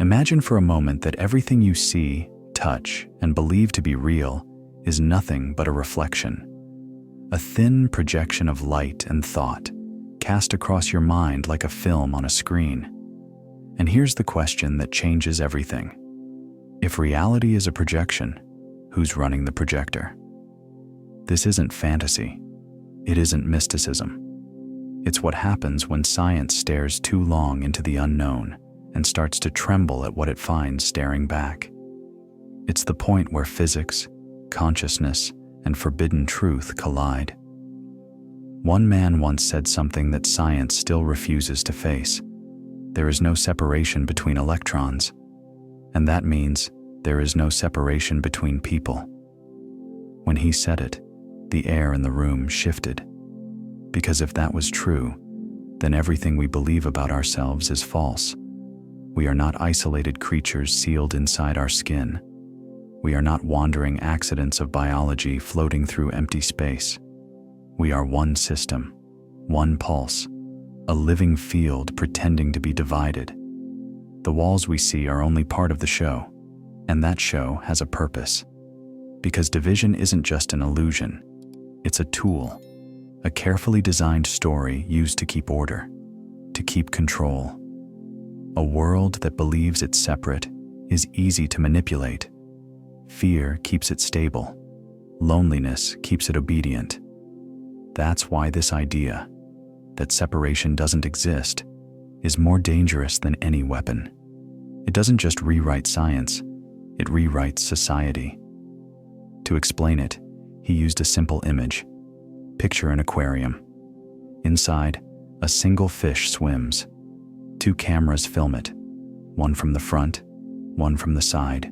Imagine for a moment that everything you see, touch, and believe to be real is nothing but a reflection. A thin projection of light and thought, cast across your mind like a film on a screen. And here's the question that changes everything. If reality is a projection, who's running the projector? This isn't fantasy. It isn't mysticism. It's what happens when science stares too long into the unknown and starts to tremble at what it finds staring back. It's the point where physics, consciousness, and forbidden truth collide. One man once said something that science still refuses to face. There is no separation between electrons, and that means there is no separation between people. When he said it, the air in the room shifted. Because if that was true, then everything we believe about ourselves is false. We are not isolated creatures sealed inside our skin. We are not wandering accidents of biology floating through empty space. We are one system, one pulse, a living field pretending to be divided. The walls we see are only part of the show, and that show has a purpose. Because division isn't just an illusion, it's a tool, a carefully designed story used to keep order, to keep control. A world that believes it's separate is easy to manipulate. Fear keeps it stable. Loneliness keeps it obedient. That's why this idea, that separation doesn't exist, is more dangerous than any weapon. It doesn't just rewrite science, it rewrites society. To explain it, he used a simple image. Picture an aquarium. Inside, a single fish swims. 2 cameras film it, one from the front, one from the side.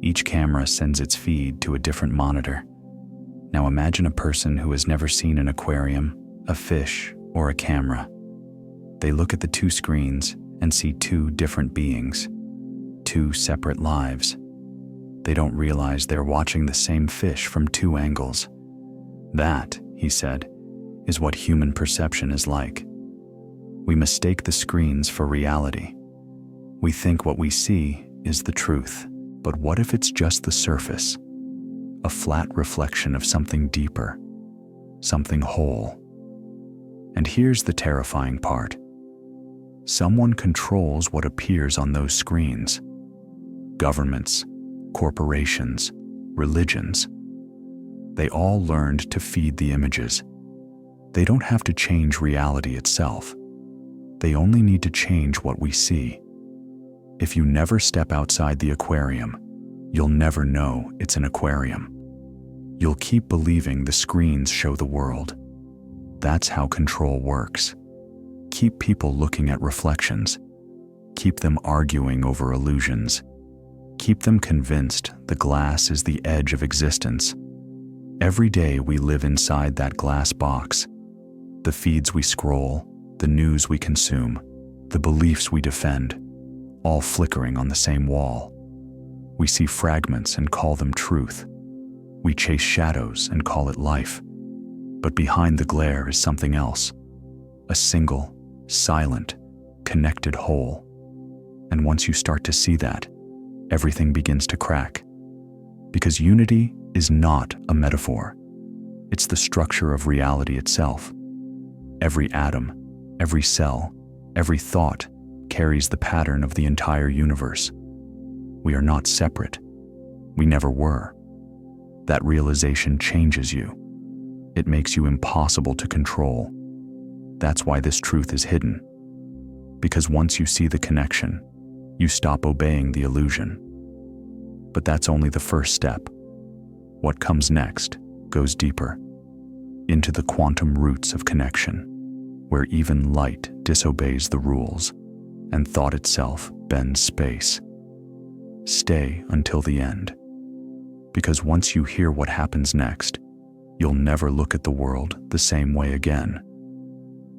Each camera sends its feed to a different monitor. Now imagine a person who has never seen an aquarium, a fish, or a camera. They look at the 2 screens and see 2 different beings, 2 separate lives. They don't realize they're watching the same fish from 2 angles. That, he said, is what human perception is like. We mistake the screens for reality. We think what we see is the truth. But what if it's just the surface? A flat reflection of something deeper, something whole. And here's the terrifying part. Someone controls what appears on those screens. Governments, corporations, religions. They all learned to feed the images. They don't have to change reality itself. They only need to change what we see. If you never step outside the aquarium, you'll never know it's an aquarium. You'll keep believing the screens show the world. That's how control works. Keep people looking at reflections. Keep them arguing over illusions. Keep them convinced the glass is the edge of existence. Every day we live inside that glass box. The feeds we scroll, the news we consume, the beliefs we defend, all flickering on the same wall. We see fragments and call them truth. We chase shadows and call it life. But behind the glare is something else. A single, silent, connected whole. And once you start to see that, everything begins to crack. Because unity is not a metaphor. It's the structure of reality itself. Every atom, every cell, every thought carries the pattern of the entire universe. We are not separate. We never were. That realization changes you. It makes you impossible to control. That's why this truth is hidden. Because once you see the connection, you stop obeying the illusion. But that's only the first step. What comes next goes deeper, into the quantum roots of connection, where even light disobeys the rules, and thought itself bends space. Stay until the end. Because once you hear what happens next, you'll never look at the world the same way again.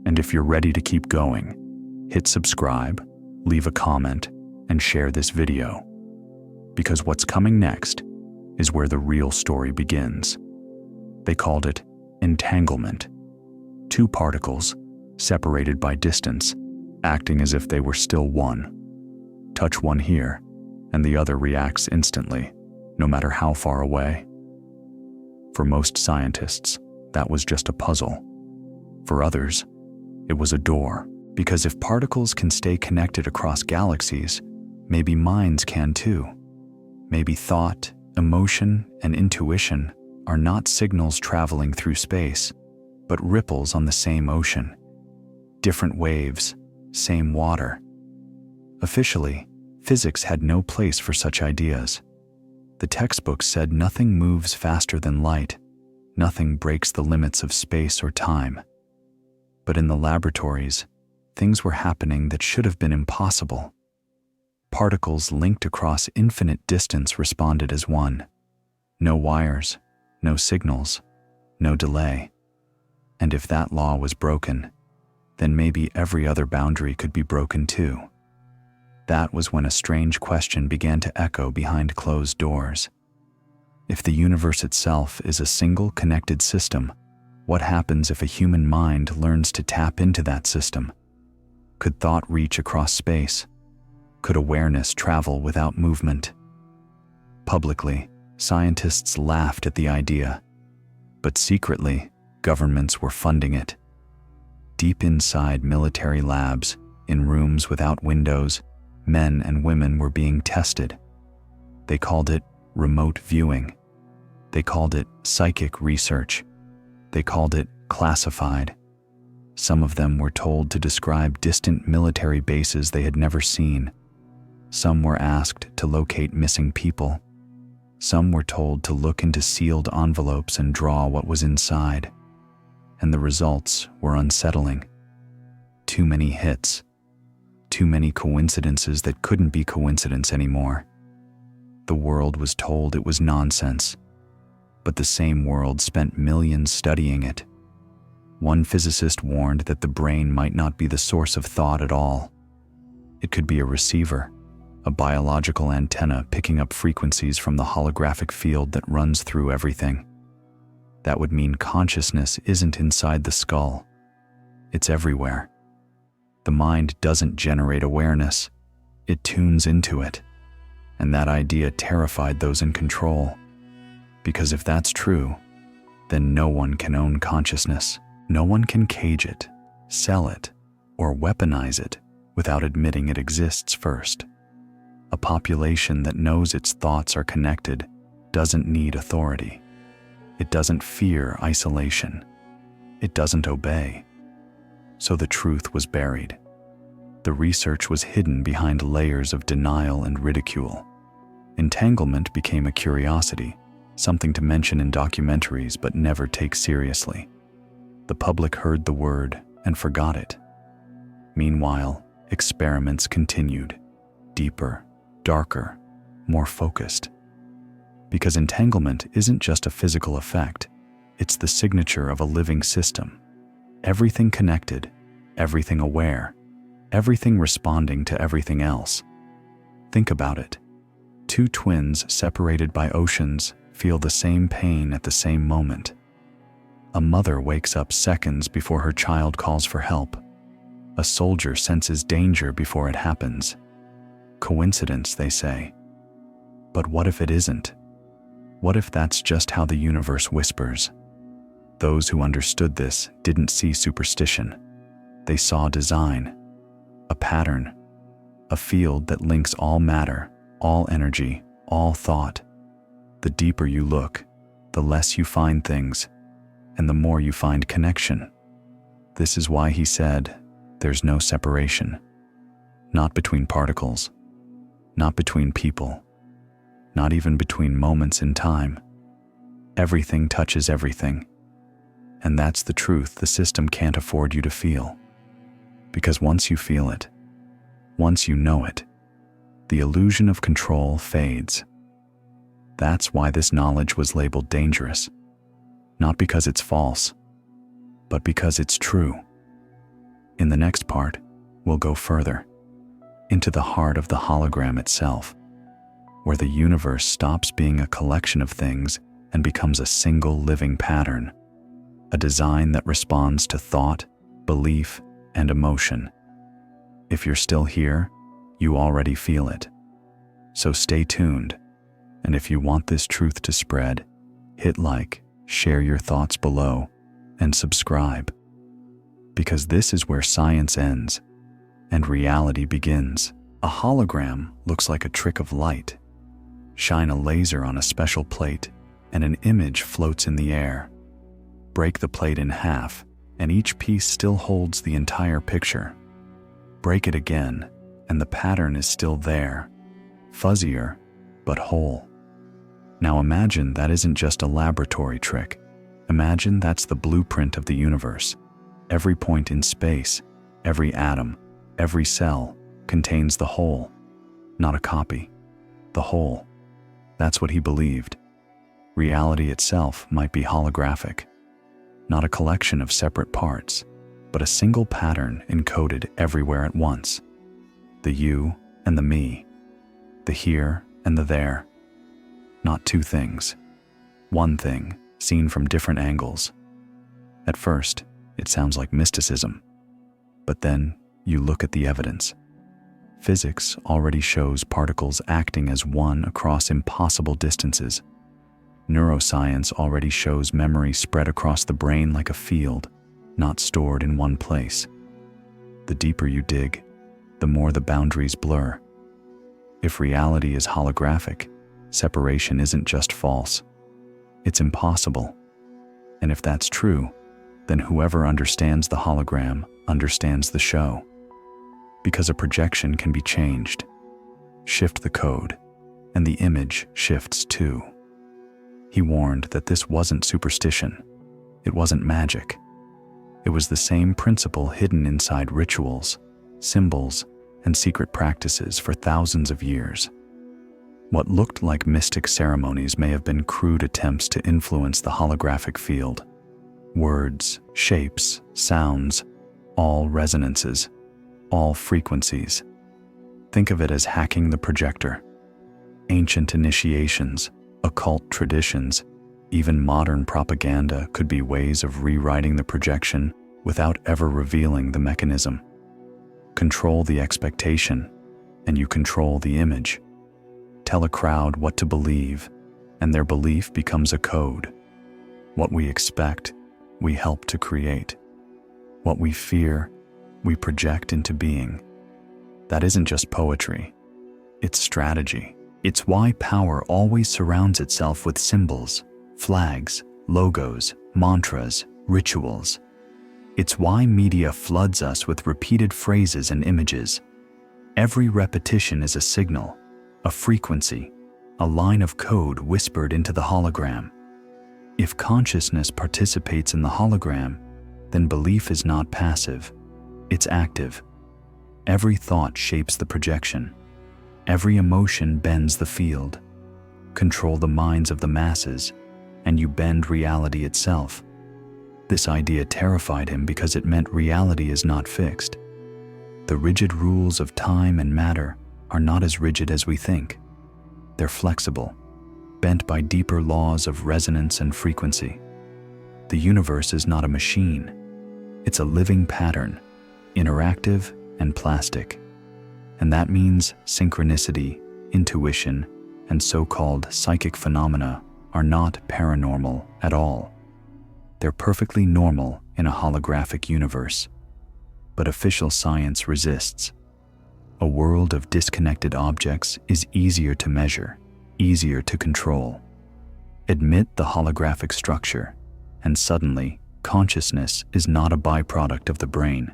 And if you're ready to keep going, hit subscribe, leave a comment, and share this video. Because what's coming next is where the real story begins. They called it entanglement. 2 particles, separated by distance, acting as if they were still one. Touch one here, and the other reacts instantly, no matter how far away. For most scientists, that was just a puzzle. For others, it was a door, because if particles can stay connected across galaxies, maybe minds can too. Maybe thought, emotion, and intuition are not signals traveling through space, but ripples on the same ocean. Different waves, same water. Officially, physics had no place for such ideas. The textbooks said nothing moves faster than light, nothing breaks the limits of space or time. But in the laboratories, things were happening that should have been impossible. Particles linked across infinite distance responded as one. No wires, no signals, no delay. And if that law was broken, then maybe every other boundary could be broken too. That was when a strange question began to echo behind closed doors. If the universe itself is a single connected system, what happens if a human mind learns to tap into that system? Could thought reach across space? Could awareness travel without movement? Publicly, scientists laughed at the idea, but secretly, governments were funding it. Deep inside military labs, in rooms without windows, men and women were being tested. They called it remote viewing. They called it psychic research. They called it classified. Some of them were told to describe distant military bases they had never seen. Some were asked to locate missing people. Some were told to look into sealed envelopes and draw what was inside. And the results were unsettling. Too many hits. Too many coincidences that couldn't be coincidence anymore. The world was told it was nonsense, but the same world spent millions studying it. One physicist warned that the brain might not be the source of thought at all. It could be a receiver, a biological antenna picking up frequencies from the holographic field that runs through everything. That would mean consciousness isn't inside the skull. It's everywhere. The mind doesn't generate awareness, it tunes into it. And that idea terrified those in control. Because if that's true, then no one can own consciousness. No one can cage it, sell it, or weaponize it without admitting it exists first. A population that knows its thoughts are connected doesn't need authority. It doesn't fear isolation. It doesn't obey. So the truth was buried. The research was hidden behind layers of denial and ridicule. Entanglement became a curiosity, something to mention in documentaries but never take seriously. The public heard the word and forgot it. Meanwhile, experiments continued, deeper, darker, more focused. Because entanglement isn't just a physical effect, it's the signature of a living system. Everything connected, everything aware, everything responding to everything else. Think about it. Two twins separated by oceans feel the same pain at the same moment. A mother wakes up seconds before her child calls for help. A soldier senses danger before it happens. Coincidence, they say. But what if it isn't? What if that's just how the universe whispers? Those who understood this didn't see superstition. They saw design, a pattern, a field that links all matter, all energy, all thought. The deeper you look, the less you find things, and the more you find connection. This is why he said, there's no separation. Not between particles, not between people, not even between moments in time. Everything touches everything. And that's the truth the system can't afford you to feel. Because once you feel it, once you know it, the illusion of control fades. That's why this knowledge was labeled dangerous. Not because it's false, but because it's true. In the next part, we'll go further, into the heart of the hologram itself, where the universe stops being a collection of things and becomes a single living pattern, a design that responds to thought, belief, and emotion. If you're still here, You already feel it. So stay tuned, and if you want this truth to spread, hit like, share your thoughts below, and subscribe. Because this is where science ends and reality begins. A hologram looks like a trick of light. Shine a laser on a special plate, and an image floats in the air. Break the plate in half, and each piece still holds the entire picture. Break it again, and the pattern is still there, fuzzier, but whole. Now imagine that isn't just a laboratory trick. Imagine that's the blueprint of the universe. Every point in space, every atom, every cell contains the whole, not a copy. The whole. That's what he believed. Reality itself might be holographic, not a collection of separate parts, but a single pattern encoded everywhere at once. The you and the me, the here and the there. Not two things, one thing seen from different angles. At first, it sounds like mysticism, but then you look at the evidence. Physics already shows particles acting as one across impossible distances. Neuroscience already shows memory spread across the brain like a field, not stored in one place. The deeper you dig, the more the boundaries blur. If reality is holographic, separation isn't just false, it's impossible. And if that's true, then whoever understands the hologram understands the show. Because a projection can be changed. Shift the code, and the image shifts too. He warned that this wasn't superstition. It wasn't magic. It was the same principle hidden inside rituals, symbols, and secret practices for thousands of years. What looked like mystic ceremonies may have been crude attempts to influence the holographic field. Words, shapes, sounds, all resonances, all frequencies. Think of it as hacking the projector. Ancient initiations, occult traditions, even modern propaganda could be ways of rewriting the projection without ever revealing the mechanism. Control the expectation, and you control the image. Tell a crowd what to believe, and their belief becomes a code. What we expect, we help to create. What we fear, we project into being. That isn't just poetry, it's strategy. It's why power always surrounds itself with symbols, flags, logos, mantras, rituals. It's why media floods us with repeated phrases and images. Every repetition is a signal, a frequency, a line of code whispered into the hologram. If consciousness participates in the hologram, then belief is not passive, it's active. Every thought shapes the projection. Every emotion bends the field. Control the minds of the masses, and you bend reality itself. This idea terrified him because it meant reality is not fixed. The rigid rules of time and matter are not as rigid as we think. They're flexible, bent by deeper laws of resonance and frequency. The universe is not a machine. It's a living pattern, interactive and plastic. And that means synchronicity, intuition, and so-called psychic phenomena are not paranormal at all. They're perfectly normal in a holographic universe. But official science resists. A world of disconnected objects is easier to measure, easier to control. Admit the holographic structure, and suddenly, consciousness is not a byproduct of the brain.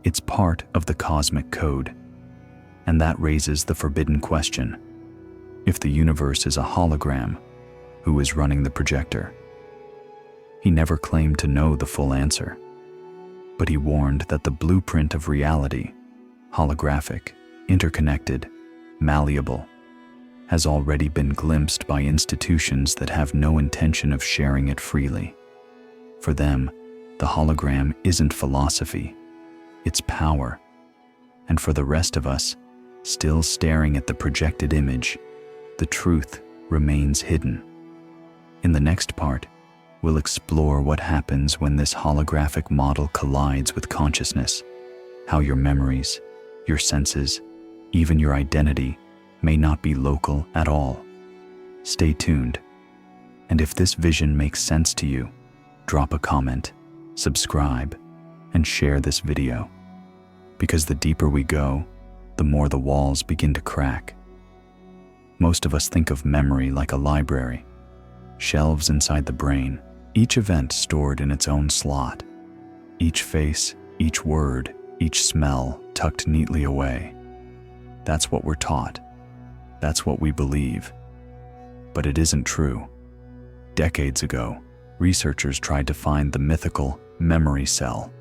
It's part of the cosmic code. And that raises the forbidden question. If the universe is a hologram, who is running the projector? He never claimed to know the full answer, but he warned that the blueprint of reality, holographic, interconnected, malleable, has already been glimpsed by institutions that have no intention of sharing it freely. For them, the hologram isn't philosophy, it's power. And for the rest of us, still staring at the projected image, the truth remains hidden. In the next part, we'll explore what happens when this holographic model collides with consciousness, how your memories, your senses, Even your identity may not be local at all. Stay tuned. And if this vision makes sense to you, drop a comment, subscribe, and share this video. Because the deeper we go, the more the walls begin to crack. Most of us think of memory like a library, shelves inside the brain, each event stored in its own slot, each face, each word, each smell tucked neatly away. That's what we're taught. That's what we believe. But it isn't true. Decades ago, researchers tried to find the mythical memory cell.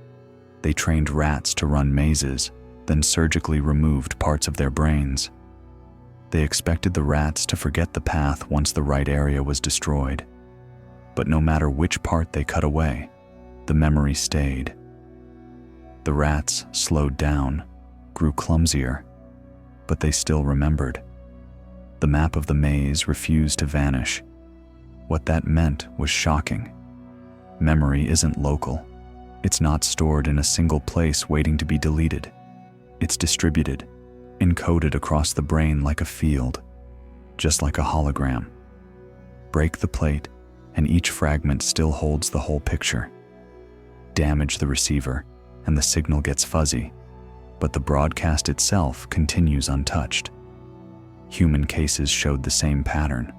They trained rats to run mazes, then surgically removed parts of their brains. They expected the rats to forget the path once the right area was destroyed. But no matter which part they cut away, the memory stayed. The rats slowed down, grew clumsier, but they still remembered. The map of the maze refused to vanish. What that meant was shocking. Memory isn't local. It's not stored in a single place waiting to be deleted. It's distributed, encoded across the brain like a field, just like a hologram. Break the plate, and each fragment still holds the whole picture. Damage the receiver, and the signal gets fuzzy, but the broadcast itself continues untouched. Human cases showed the same pattern.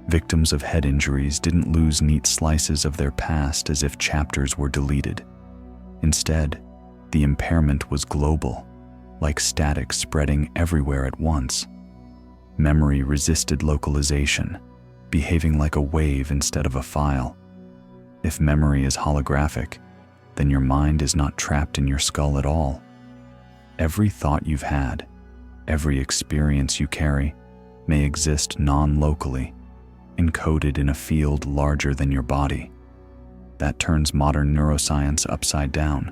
Victims of head injuries didn't lose neat slices of their past as if chapters were deleted. Instead, the impairment was global, like static spreading everywhere at once. Memory resisted localization, behaving like a wave instead of a file. If memory is holographic, then your mind is not trapped in your skull at all. Every thought you've had, every experience you carry, may exist non-locally, encoded in a field larger than your body. That turns modern neuroscience upside down.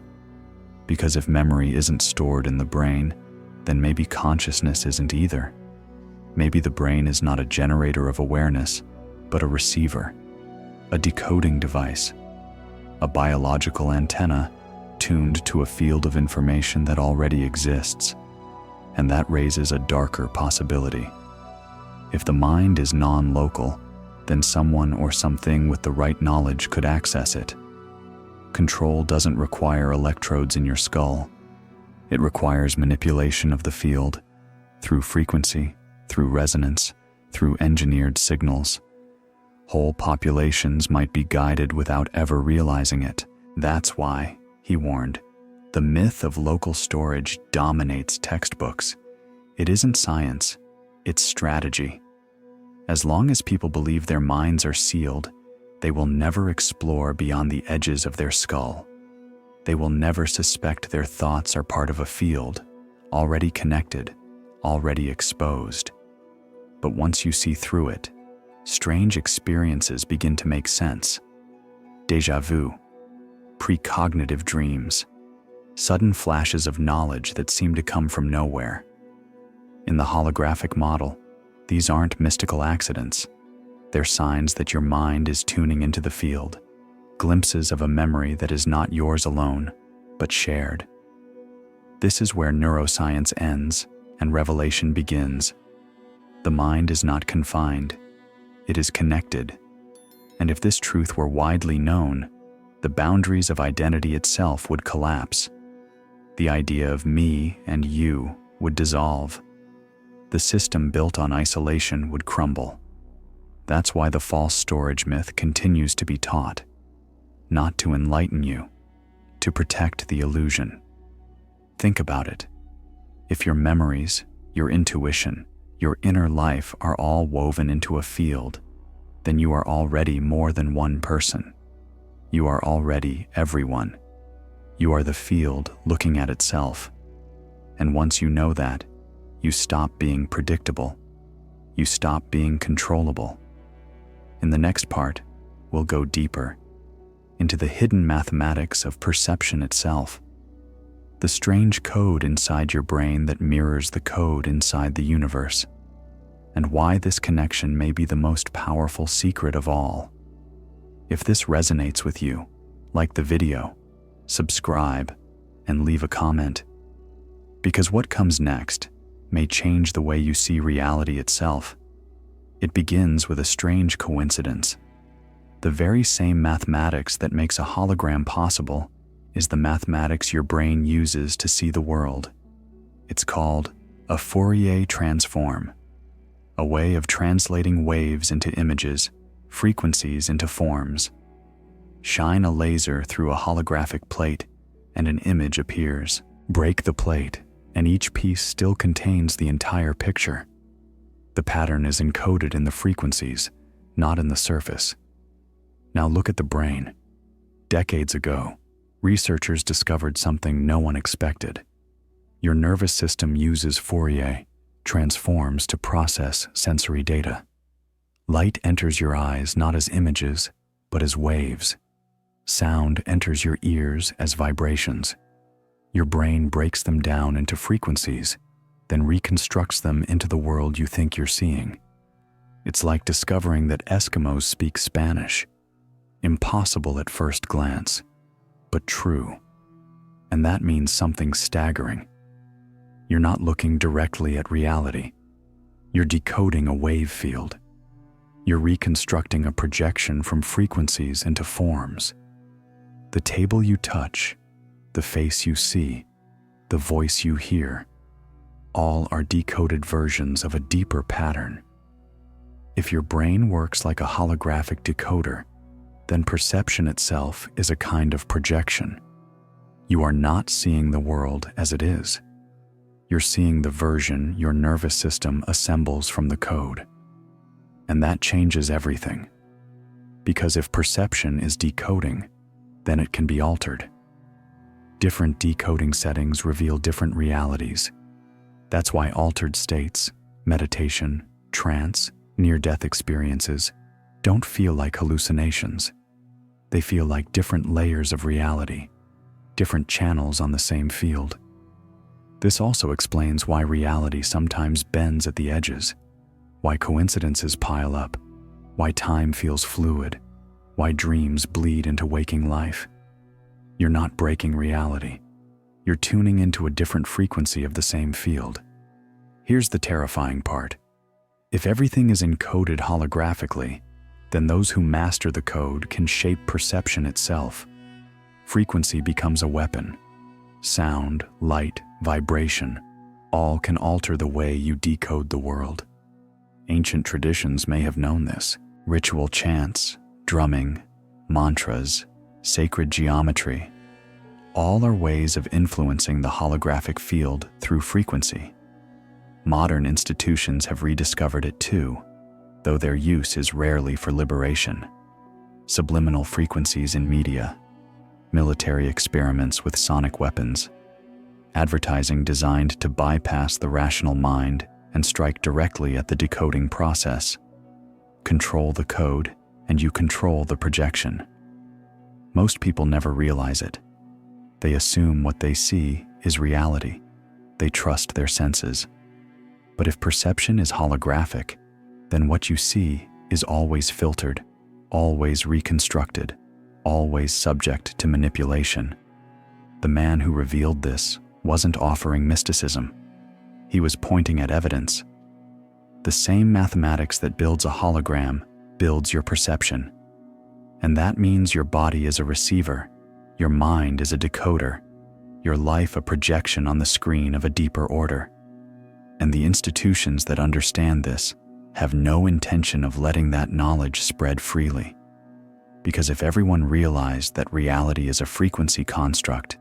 Because if memory isn't stored in the brain, then maybe consciousness isn't either. Maybe the brain is not a generator of awareness, but a receiver, a decoding device, a biological antenna tuned to a field of information that already exists. And that raises a darker possibility. If the mind is non-local, then someone or something with the right knowledge could access it. Control doesn't require electrodes in your skull. It requires manipulation of the field, through frequency, through resonance, through engineered signals. Whole populations might be guided without ever realizing it. That's why, he warned, the myth of local storage dominates textbooks. It isn't science, it's strategy. As long as people believe their minds are sealed, they will never explore beyond the edges of their skull. They will never suspect their thoughts are part of a field, already connected, already exposed. But once you see through it, strange experiences begin to make sense. Déjà vu, precognitive dreams, sudden flashes of knowledge that seem to come from nowhere. In the holographic model, these aren't mystical accidents. They're signs that your mind is tuning into the field, glimpses of a memory that is not yours alone, but shared. This is where neuroscience ends and revelation begins. The mind is not confined, it is connected. And if this truth were widely known, the boundaries of identity itself would collapse. The idea of me and you would dissolve. The system built on isolation would crumble. That's why the false storage myth continues to be taught. Not to enlighten you, to protect the illusion. Think about it. If your memories, your intuition, your inner life are all woven into a field, then you are already more than one person. You are already everyone. You are the field looking at itself. And once you know that, you stop being predictable. You stop being controllable. In the next part, we'll go deeper into the hidden mathematics of perception itself, the strange code inside your brain that mirrors the code inside the universe, and why this connection may be the most powerful secret of all. If this resonates with you, like the video, subscribe, and leave a comment. Because what comes next may change the way you see reality itself. It begins with a strange coincidence. The very same mathematics that makes a hologram possible is the mathematics your brain uses to see the world. It's called a Fourier transform, a way of translating waves into images, frequencies into forms. Shine a laser through a holographic plate, and an image appears. Break the plate, and each piece still contains the entire picture. The pattern is encoded in the frequencies, not in the surface. Now look at the brain. Decades ago, researchers discovered something no one expected. Your nervous system uses Fourier transforms to process sensory data. Light enters your eyes not as images, but as waves. Sound enters your ears as vibrations. Your brain breaks them down into frequencies, then reconstructs them into the world you think you're seeing. It's like discovering that Eskimos speak Spanish. Impossible at first glance, but true. And that means something staggering. You're not looking directly at reality. You're decoding a wave field. You're reconstructing a projection from frequencies into forms. The table you touch, the face you see, the voice you hear, all are decoded versions of a deeper pattern. If your brain works like a holographic decoder, then perception itself is a kind of projection. You are not seeing the world as it is. You're seeing the version your nervous system assembles from the code. And that changes everything. Because if perception is decoding, then it can be altered. Different decoding settings reveal different realities. That's why altered states, meditation, trance, near-death experiences don't feel like hallucinations. They feel like different layers of reality, different channels on the same field. This also explains why reality sometimes bends at the edges, why coincidences pile up, why time feels fluid, why dreams bleed into waking life. You're not breaking reality. You're tuning into a different frequency of the same field. Here's the terrifying part. If everything is encoded holographically, then those who master the code can shape perception itself. Frequency becomes a weapon. Sound, light, vibration, all can alter the way you decode the world. Ancient traditions may have known this. Ritual chants, drumming, mantras, sacred geometry, all are ways of influencing the holographic field through frequency. Modern institutions have rediscovered it too, though their use is rarely for liberation. Subliminal frequencies in media, military experiments with sonic weapons, advertising designed to bypass the rational mind and strike directly at the decoding process. Control the code, and you control the projection. Most people never realize it. They assume what they see is reality. They trust their senses. But if perception is holographic, then what you see is always filtered, always reconstructed, always subject to manipulation. The man who revealed this wasn't offering mysticism. He was pointing at evidence. The same mathematics that builds a hologram builds your perception. And that means your body is a receiver, your mind is a decoder, your life a projection on the screen of a deeper order. And the institutions that understand this have no intention of letting that knowledge spread freely. Because if everyone realized that reality is a frequency construct,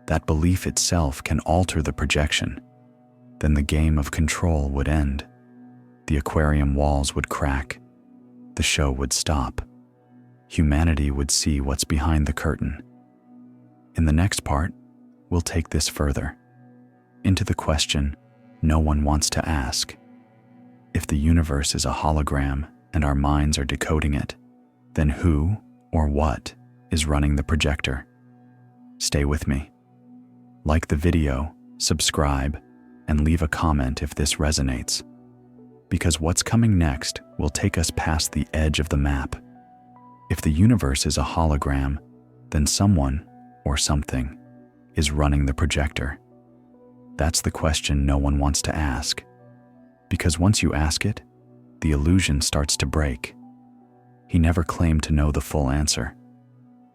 that belief itself can alter the projection, then the game of control would end. The aquarium walls would crack. The show would stop. Humanity would see what's behind the curtain. In the next part, we'll take this further, into the question no one wants to ask. If the universe is a hologram and our minds are decoding it, then who or what is running the projector? Stay with me. Like the video, subscribe, and leave a comment if this resonates. Because what's coming next will take us past the edge of the map. If the universe is a hologram, then someone or something is running the projector. That's the question no one wants to ask. Because once you ask it, the illusion starts to break. He never claimed to know the full answer,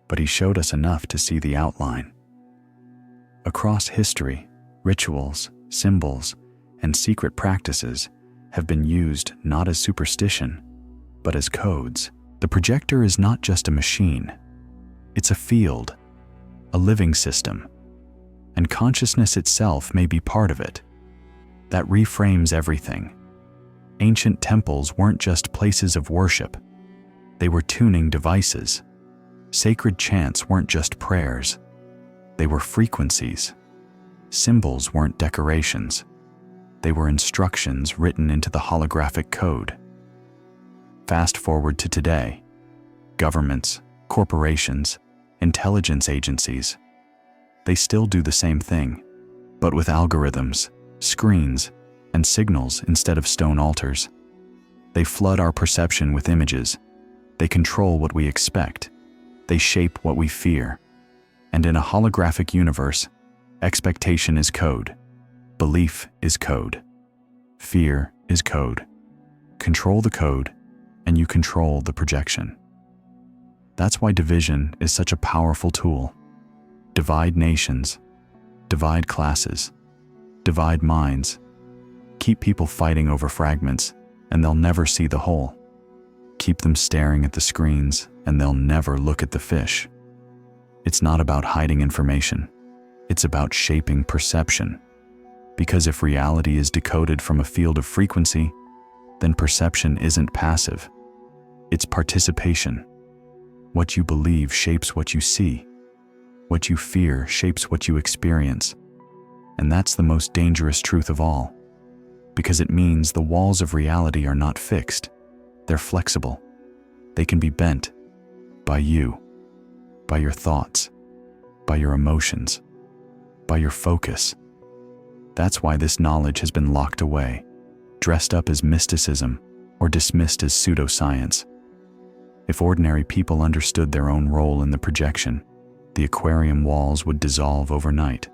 but he showed us enough to see the outline. Across history, rituals, symbols, and secret practices have been used not as superstition, but as codes. The projector is not just a machine. It's a field, a living system, and consciousness itself may be part of it. That reframes everything. Ancient temples weren't just places of worship. They were tuning devices. Sacred chants weren't just prayers. They were frequencies. Symbols weren't decorations. They were instructions written into the holographic code. Fast forward to today. Governments, corporations, intelligence agencies, they still do the same thing, but with algorithms, screens, and signals instead of stone altars. They flood our perception with images. They control what we expect. They shape what we fear. And in a holographic universe, expectation is code. Belief is code. Fear is code. Control the code, and you control the projection. That's why division is such a powerful tool. Divide nations, divide classes, divide minds. Keep people fighting over fragments, and they'll never see the whole. Keep them staring at the screens, and they'll never look at the fish. It's not about hiding information. It's about shaping perception. Because if reality is decoded from a field of frequency, then perception isn't passive. It's participation. What you believe shapes what you see. What you fear shapes what you experience. And that's the most dangerous truth of all. Because it means the walls of reality are not fixed. They're flexible. They can be bent by you, by your thoughts, by your emotions, by your focus. That's why this knowledge has been locked away, dressed up as mysticism or dismissed as pseudoscience. If ordinary people understood their own role in the projection, the aquarium walls would dissolve overnight.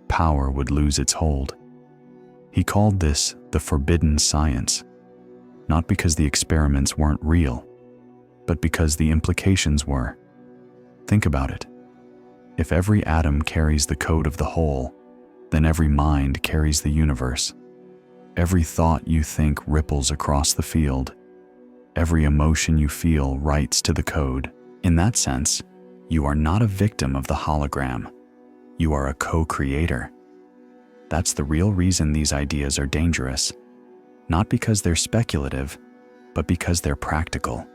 Power would lose its hold. He called this the forbidden science, not because the experiments weren't real, but because the implications were. Think about it. If every atom carries the code of the whole, then every mind carries the universe. Every thought you think ripples across the field. Every emotion you feel writes to the code. In that sense, you are not a victim of the hologram. You are a co-creator. That's the real reason these ideas are dangerous. Not because they're speculative, but because they're practical.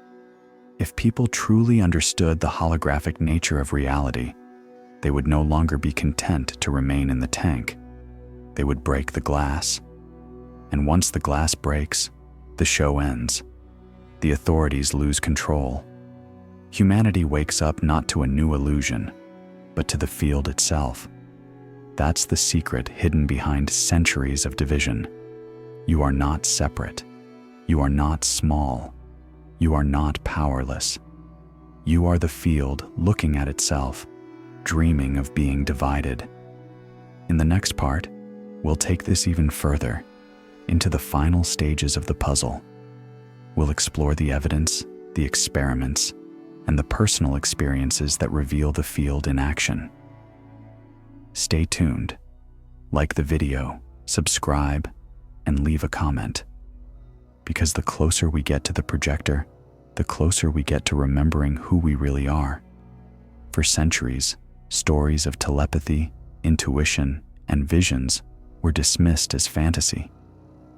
If people truly understood the holographic nature of reality, they would no longer be content to remain in the tank. They would break the glass. And once the glass breaks, the show ends. The authorities lose control. Humanity wakes up not to a new illusion, but to the field itself. That's the secret hidden behind centuries of division. You are not separate. You are not small. You are not powerless. You are the field looking at itself, dreaming of being divided. In the next part, we'll take this even further, into the final stages of the puzzle. We'll explore the evidence, the experiments, and the personal experiences that reveal the field in action. Stay tuned. Like the video, subscribe, and leave a comment. Because the closer we get to the projector, the closer we get to remembering who we really are. For centuries, stories of telepathy, intuition, and visions were dismissed as fantasy,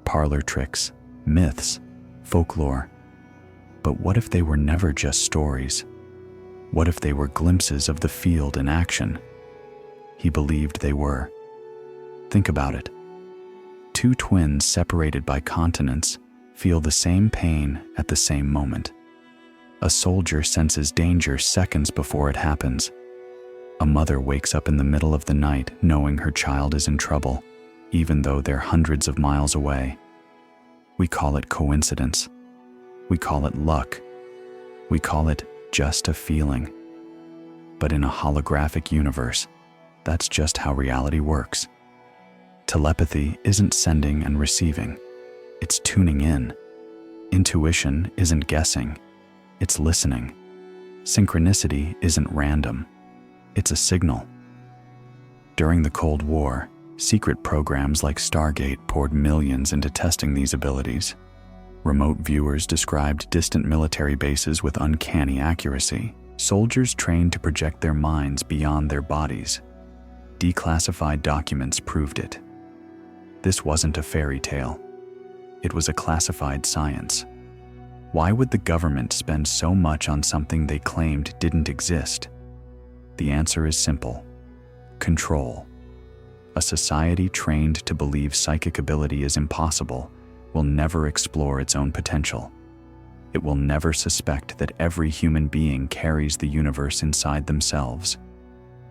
parlor tricks, myths, folklore. But what if they were never just stories? What if they were glimpses of the field in action? He believed they were. Think about it. Two twins separated by continents feel the same pain at the same moment. A soldier senses danger seconds before it happens. A mother wakes up in the middle of the night knowing her child is in trouble, even though they're hundreds of miles away. We call it coincidence. We call it luck. We call it just a feeling. But in a holographic universe, that's just how reality works. Telepathy isn't sending and receiving, it's tuning in. Intuition isn't guessing, it's listening. Synchronicity isn't random, it's a signal. During the Cold War, secret programs like Stargate poured millions into testing these abilities. Remote viewers described distant military bases with uncanny accuracy. Soldiers trained to project their minds beyond their bodies. Declassified documents proved it. This wasn't a fairy tale. It was a classified science. Why would the government spend so much on something they claimed didn't exist? The answer is simple: control. A society trained to believe psychic ability is impossible will never explore its own potential. It will never suspect that every human being carries the universe inside themselves,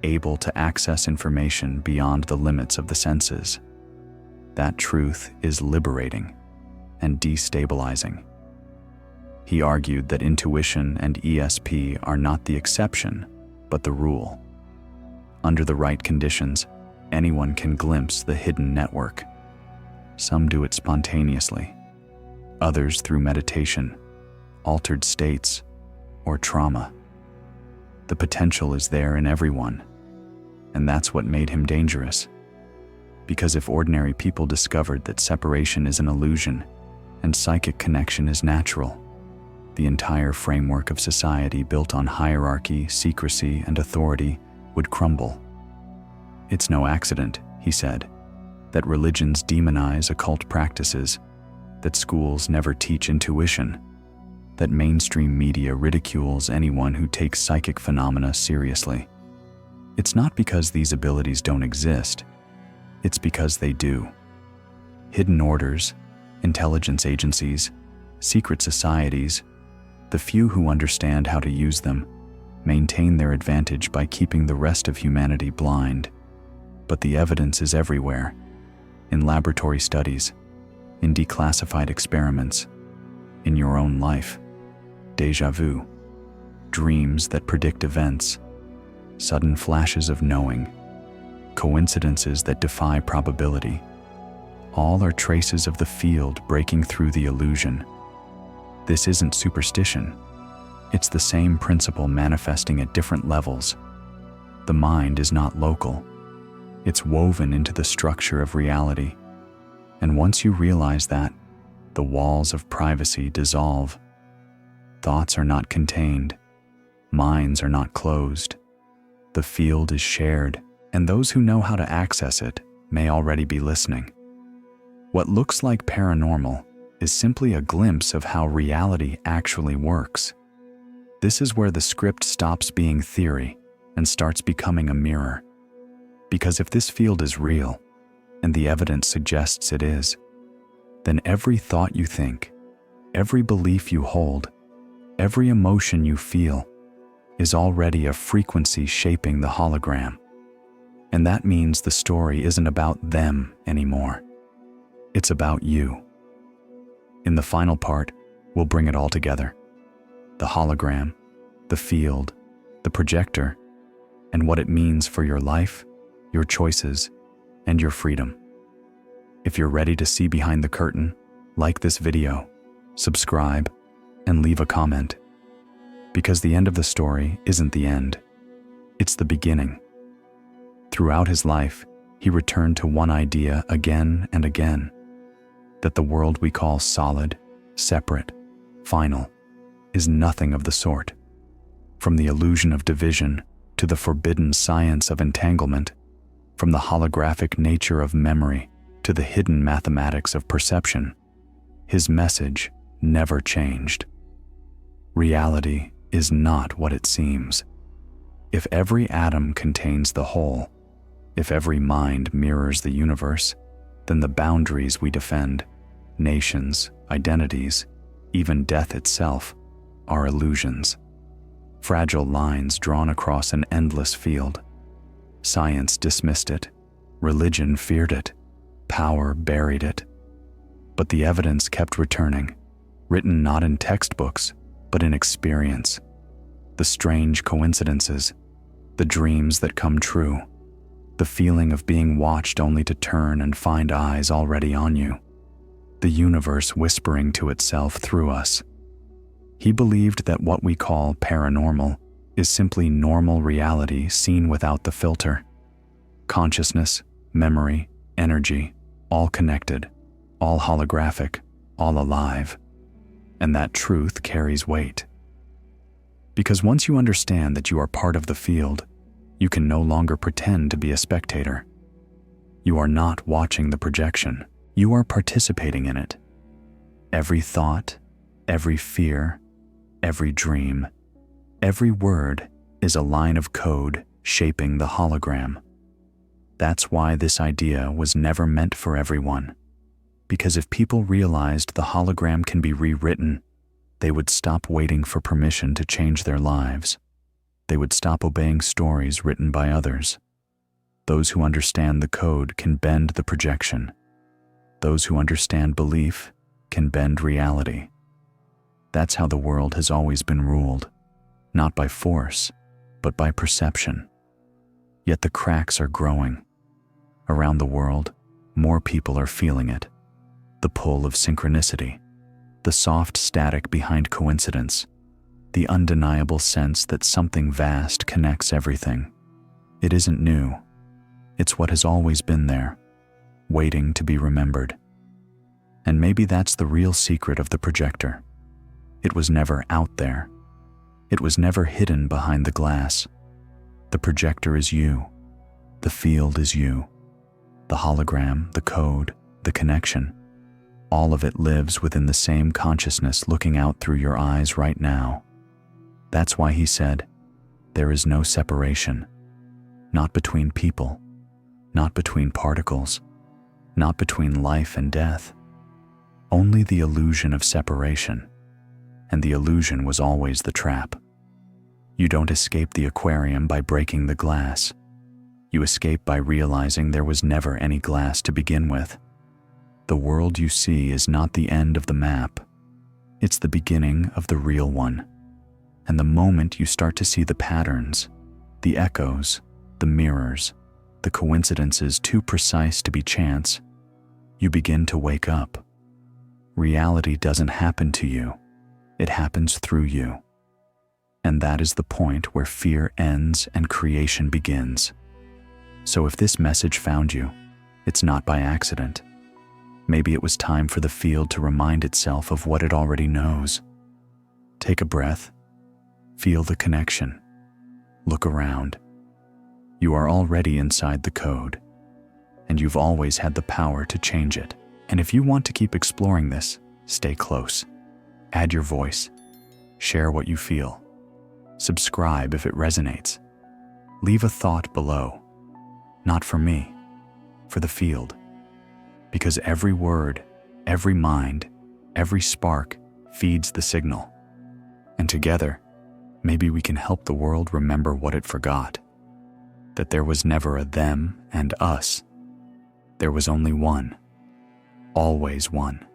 able to access information beyond the limits of the senses. That truth is liberating and destabilizing. He argued that intuition and ESP are not the exception, but the rule. Under the right conditions, anyone can glimpse the hidden network. Some do it spontaneously, others through meditation, altered states, or trauma. The potential is there in everyone, and that's what made him dangerous. Because if ordinary people discovered that separation is an illusion and psychic connection is natural, the entire framework of society built on hierarchy, secrecy, and authority would crumble. It's no accident, he said, that religions demonize occult practices, that schools never teach intuition, that mainstream media ridicules anyone who takes psychic phenomena seriously. It's not because these abilities don't exist, it's because they do. Hidden orders, intelligence agencies, secret societies, the few who understand how to use them, maintain their advantage by keeping the rest of humanity blind. But the evidence is everywhere, in laboratory studies, in declassified experiments, in your own life. Déjà vu, dreams that predict events, sudden flashes of knowing, coincidences that defy probability. All are traces of the field breaking through the illusion. This isn't superstition. It's the same principle manifesting at different levels. The mind is not local. It's woven into the structure of reality. And once you realize that, the walls of privacy dissolve. Thoughts are not contained. Minds are not closed. The field is shared, and those who know how to access it may already be listening. What looks like paranormal is simply a glimpse of how reality actually works. This is where the script stops being theory and starts becoming a mirror. Because if this field is real, and the evidence suggests it is, then every thought you think, every belief you hold, every emotion you feel is already a frequency shaping the hologram. And that means the story isn't about them anymore. It's about you. In the final part, we'll bring it all together. The hologram, the field, the projector, and what it means for your life, your choices, and your freedom. If you're ready to see behind the curtain, like this video, subscribe, and leave a comment. Because the end of the story isn't the end. It's the beginning. Throughout his life, he returned to one idea again and again, that the world we call solid, separate, final, is nothing of the sort. From the illusion of division to the forbidden science of entanglement, from the holographic nature of memory to the hidden mathematics of perception, his message never changed. Reality is not what it seems. If every atom contains the whole, if every mind mirrors the universe, then the boundaries we defend, nations, identities, even death itself, are illusions. Fragile lines drawn across an endless field. Science dismissed it, religion feared it, power buried it. But the evidence kept returning, written not in textbooks, but in experience. The strange coincidences, the dreams that come true, The feeling of being watched only to turn and find eyes already on you. The universe whispering to itself through us. He believed that what we call paranormal is simply normal reality seen without the filter. Consciousness, memory, energy, all connected, all holographic, all alive. And that truth carries weight. Because once you understand that you are part of the field, you can no longer pretend to be a spectator. You are not watching the projection. You are participating in it. Every thought, every fear, every dream, every word is a line of code shaping the hologram. That's why this idea was never meant for everyone. Because if people realized the hologram can be rewritten, they would stop waiting for permission to change their lives. They would stop obeying stories written by others. Those who understand the code can bend the projection. Those who understand belief can bend reality. That's how the world has always been ruled, not by force, but by perception. Yet the cracks are growing. Around the world, more people are feeling it. The pull of synchronicity, the soft static behind coincidence, the undeniable sense that something vast connects everything. It isn't new. It's what has always been there, waiting to be remembered. And maybe that's the real secret of the projector. It was never out there. It was never hidden behind the glass. The projector is you. The field is you. The hologram, the code, the connection. All of it lives within the same consciousness looking out through your eyes right now. That's why he said, there is no separation. Not between people, not between particles, not between life and death. Only the illusion of separation. And the illusion was always the trap. You don't escape the aquarium by breaking the glass. You escape by realizing there was never any glass to begin with. The world you see is not the end of the map. It's the beginning of the real one. And the moment you start to see the patterns, the echoes, the mirrors, the coincidences too precise to be chance, you begin to wake up. Reality doesn't happen to you. It happens through you. And that is the point where fear ends and creation begins. So if this message found you, it's not by accident. Maybe it was time for the field to remind itself of what it already knows. Take a breath. Feel the connection. Look around. You are already inside the code, and you've always had the power to change it. And if you want to keep exploring this, stay close. Add your voice. Share what you feel. Subscribe if it resonates. Leave a thought below. Not for me, for the field. Because every word, every mind, every spark feeds the signal. And together, maybe we can help the world remember what it forgot. That there was never a them and us. There was only one. Always one.